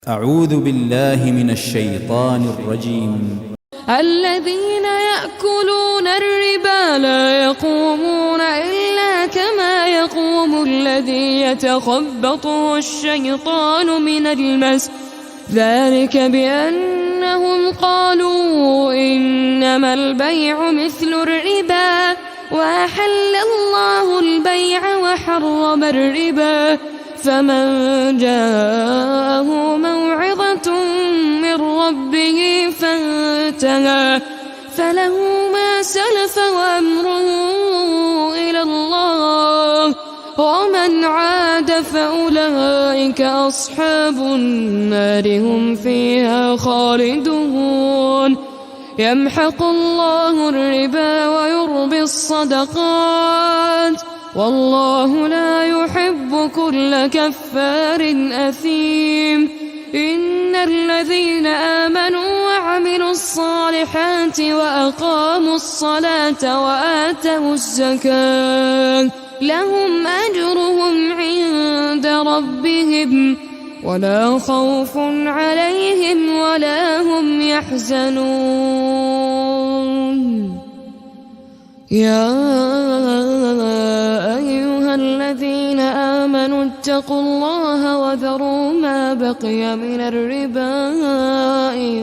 أعوذ بالله من الشيطان الرجيم. الذين يأكلون الربا لا يقومون إلا كما يقوم الذي يتخبطه الشيطان من المس، ذلك بأنهم قالوا إنما البيع مثل الربا وأحل الله البيع وحرم الربا، فمن جاءه موعظة من ربه فانتهى فله ما سلف وأمره إلى الله، ومن عاد فأولئك أصحاب النار هم فيها خالدون. يمحق الله الربا ويربي الصدقات، والله لا يحب كل كفار أثيم. إن الذين آمنوا وعملوا الصالحات وأقاموا الصلاة وآتوا الزكاة لهم أجرهم عند ربهم ولا خوف عليهم ولا هم يحزنون. يا أيها الذين آمنوا اتقوا الله وذروا ما بقي من الربا إن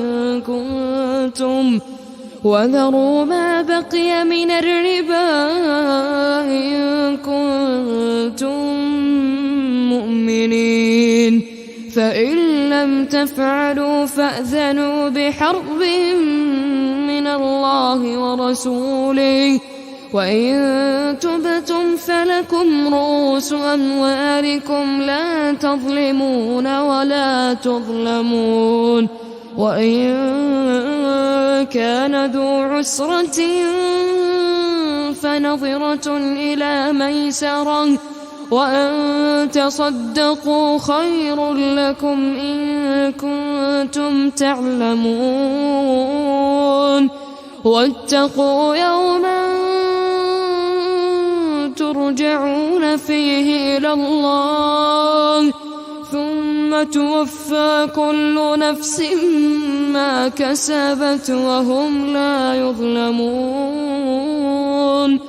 كنتم مؤمنين، فإن لم تفعلوا فأذنوا بحرب من الله ورسوله، وإن تبتم فلكم رؤوس أموالكم لا تظلمون ولا تظلمون. وإن كان ذو عسرة فنظرة إلى ميسرة، وأن تصدقوا خير لكم إن كنتم تعلمون. واتقوا يوما ترجعون فيه إلى الله ثم توفى كل نفس ما كسبت وهم لا يظلمون.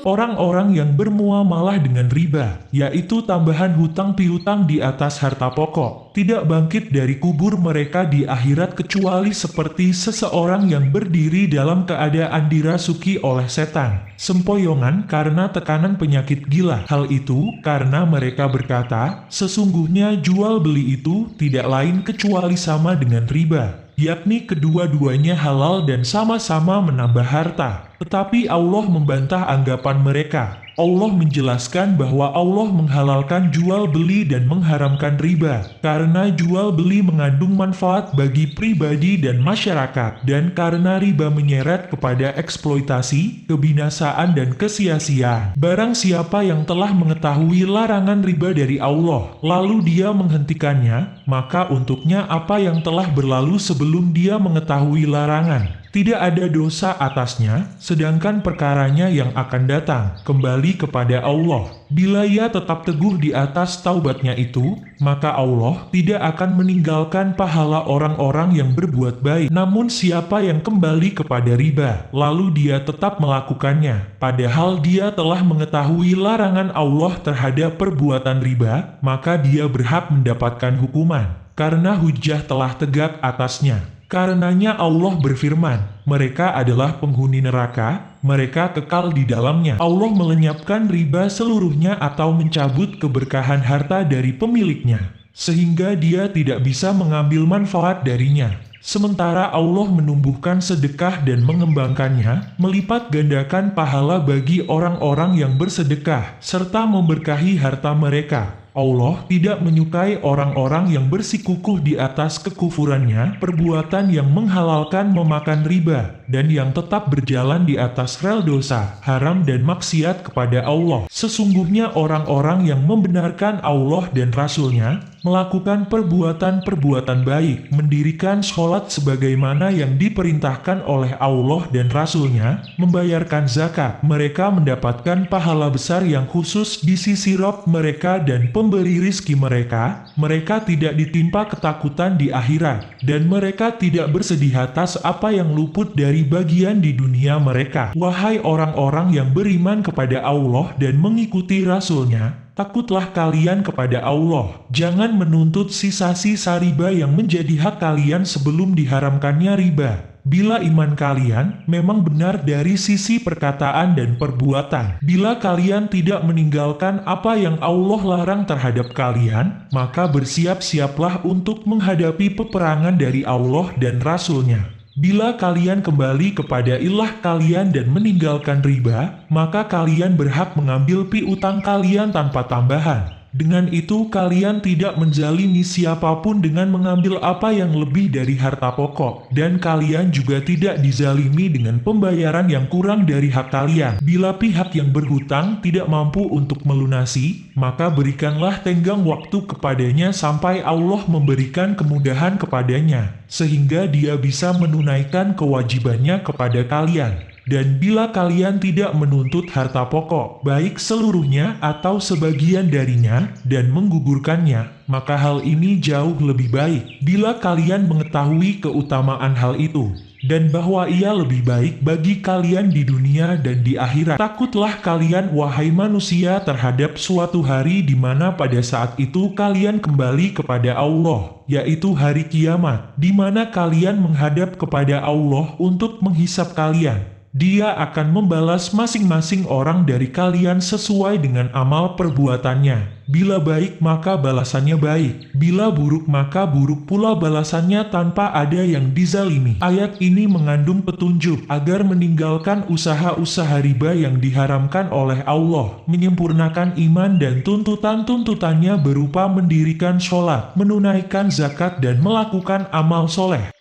Orang-orang yang bermuamalah dengan riba, yaitu tambahan hutang piutang di atas harta pokok, tidak bangkit dari kubur mereka di akhirat kecuali seperti seseorang yang berdiri dalam keadaan dirasuki oleh setan, sempoyongan karena tekanan penyakit gila. Hal itu karena mereka berkata, sesungguhnya jual beli itu tidak lain kecuali sama dengan riba, yakni kedua-duanya halal dan sama-sama menambah harta. Tetapi Allah membantah anggapan mereka. Allah menjelaskan bahwa Allah menghalalkan jual beli dan mengharamkan riba, karena jual beli mengandung manfaat bagi pribadi dan masyarakat, dan karena riba menyeret kepada eksploitasi, kebinasaan dan kesia-siaan. Barang siapa yang telah mengetahui larangan riba dari Allah, lalu dia menghentikannya, maka untuknya apa yang telah berlalu sebelum dia mengetahui larangan. Tidak ada dosa atasnya, sedangkan perkaranya yang akan datang kembali kepada Allah. Bila ia tetap teguh di atas taubatnya itu, maka Allah tidak akan meninggalkan pahala orang-orang yang berbuat baik. Namun siapa yang kembali kepada riba, lalu dia tetap melakukannya, padahal dia telah mengetahui larangan Allah terhadap perbuatan riba, maka dia berhak mendapatkan hukuman, karena hujjah telah tegak atasnya. Karenanya Allah berfirman, mereka adalah penghuni neraka, mereka kekal di dalamnya. Allah melenyapkan riba seluruhnya atau mencabut keberkahan harta dari pemiliknya, sehingga dia tidak bisa mengambil manfaat darinya. Sementara Allah menumbuhkan sedekah dan mengembangkannya, melipat gandakan pahala bagi orang-orang yang bersedekah, serta memberkahi harta mereka. Allah tidak menyukai orang-orang yang bersikukuh di atas kekufurannya, perbuatan yang menghalalkan memakan riba, dan yang tetap berjalan di atas rel dosa, haram dan maksiat kepada Allah. Sesungguhnya orang-orang yang membenarkan Allah dan Rasul-Nya, melakukan perbuatan-perbuatan baik, mendirikan sholat sebagaimana yang diperintahkan oleh Allah dan Rasul-Nya, membayarkan zakat, mereka mendapatkan pahala besar yang khusus di sisi Rabb mereka dan pemberi rizki mereka. Mereka tidak ditimpa ketakutan di akhirat, dan mereka tidak bersedih atas apa yang luput dari bagian di dunia mereka. Wahai orang-orang yang beriman kepada Allah dan mengikuti Rasul-Nya, takutlah kalian kepada Allah. Jangan menuntut sisa-sisa riba yang menjadi hak kalian sebelum diharamkannya riba. Bila iman kalian memang benar dari sisi perkataan dan perbuatan, bila kalian tidak meninggalkan apa yang Allah larang terhadap kalian, maka bersiap-siaplah untuk menghadapi peperangan dari Allah dan Rasul-Nya. Bila kalian kembali kepada ilah kalian dan meninggalkan riba, maka kalian berhak mengambil piutang kalian tanpa tambahan. Dengan itu kalian tidak menzalimi siapapun dengan mengambil apa yang lebih dari harta pokok, dan kalian juga tidak dizalimi dengan pembayaran yang kurang dari hak kalian. Bila pihak yang berhutang tidak mampu untuk melunasi, maka berikanlah tenggang waktu kepadanya sampai Allah memberikan kemudahan kepadanya, sehingga dia bisa menunaikan kewajibannya kepada kalian. Dan bila kalian tidak menuntut harta pokok, baik seluruhnya atau sebagian darinya, dan menggugurkannya, maka hal ini jauh lebih baik. Bila kalian mengetahui keutamaan hal itu, dan bahwa ia lebih baik bagi kalian di dunia dan di akhirat, takutlah kalian wahai manusia terhadap suatu hari di mana pada saat itu kalian kembali kepada Allah, yaitu hari kiamat, di mana kalian menghadap kepada Allah untuk menghisap kalian. Dia akan membalas masing-masing orang dari kalian sesuai dengan amal perbuatannya. Bila baik maka balasannya baik, bila buruk maka buruk pula balasannya tanpa ada yang dizalimi. Ayat ini mengandung petunjuk agar meninggalkan usaha-usaha riba yang diharamkan oleh Allah, menyempurnakan iman dan tuntutan-tuntutannya berupa mendirikan sholat, menunaikan zakat dan melakukan amal soleh.